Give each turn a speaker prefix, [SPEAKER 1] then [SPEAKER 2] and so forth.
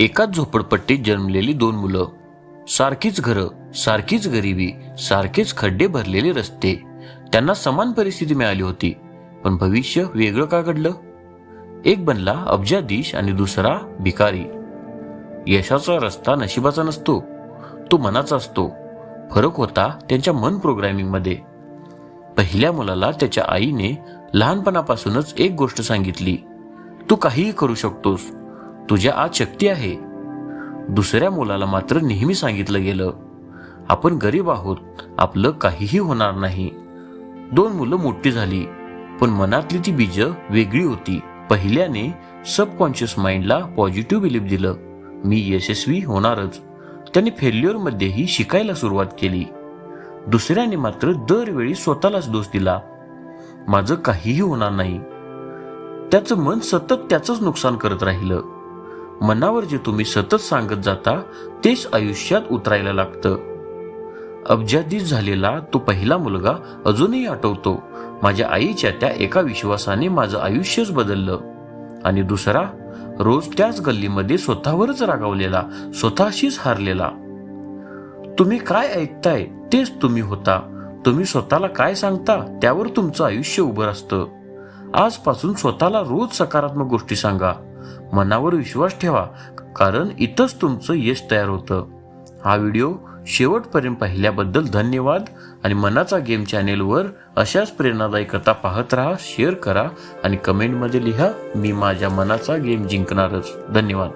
[SPEAKER 1] एकाच झोपडपट्टीत जन्मलेली दोन मुलं, सारखीच घरं, सारखीच गरिबी, सारखेच खड्डे भरलेले रस्ते. त्यांना समान परिस्थिती मिळाली होती, पण भविष्य वेगळं का घडलं? एक बनला अब्जाधीश आणि दुसरा भिकारी. यशाचा रस्ता नशिबाचा नसतो, तो मनाचा असतो. फरक होता त्यांच्या मन प्रोग्रॅमिंग मध्ये. पहिल्या मुलाला त्याच्या आईने लहानपणापासूनच एक गोष्ट सांगितली, तू काहीही करू शकतोस, तुझ्या आत शक्ती आहे. दुसऱ्या मुलाला मात्र नेहमी सांगितलं गेलं, आपण गरीब आहोत, आपलं काहीही होणार नाही. दोन मुलं मोठी झाली, पण मनातली ती बीज वेगळी होती. पहिल्याने सबकॉन्शियस माइंडला पॉझिटिव्ह बिलीफ दिलं, मी यशस्वी होणारच. त्याने फेल्युअर मध्येही शिकायला सुरुवात केली. दुसऱ्याने मात्र दरवेळी स्वतःलाच दोष दिला, माझं काहीही होणार नाही. त्याचं मन सतत त्याचंच नुकसान करत राहिलं. मनावर जे तुम्ही सतत सांगत जाता तेच आयुष्यात उतरायला लागतं. अब्जाधीश झालेला तो पहिला मुलगा अजूनही आठवतो, माझ्या आईच्या त्या एका विश्वासाने माझं आयुष्यच बदललं. आणि दुसरा रोज त्याच गल्लीमध्ये स्वतःवरच रागावलेला, स्वतःशीच हारलेला. तुम्ही काय ऐकताय तेच तुम्ही होता. तुम्ही स्वतःला काय सांगता त्यावर तुमचं आयुष्य उभं असतं. आजपासून स्वतःला रोज सकारात्मक गोष्टी सांगा, मनावर विश्वास ठेवा, कारण इथंच तुमचं यश तयार होतं. हा व्हिडिओ शेवटपर्यंत पाहिल्याबद्दल धन्यवाद. आणि मनाचा गेम चॅनेलवर अशाच प्रेरणादायी कथा पाहत राहा, शेअर करा आणि कमेंटमध्ये लिहा, मी माझ्या मनाचा गेम जिंकणारच. धन्यवाद.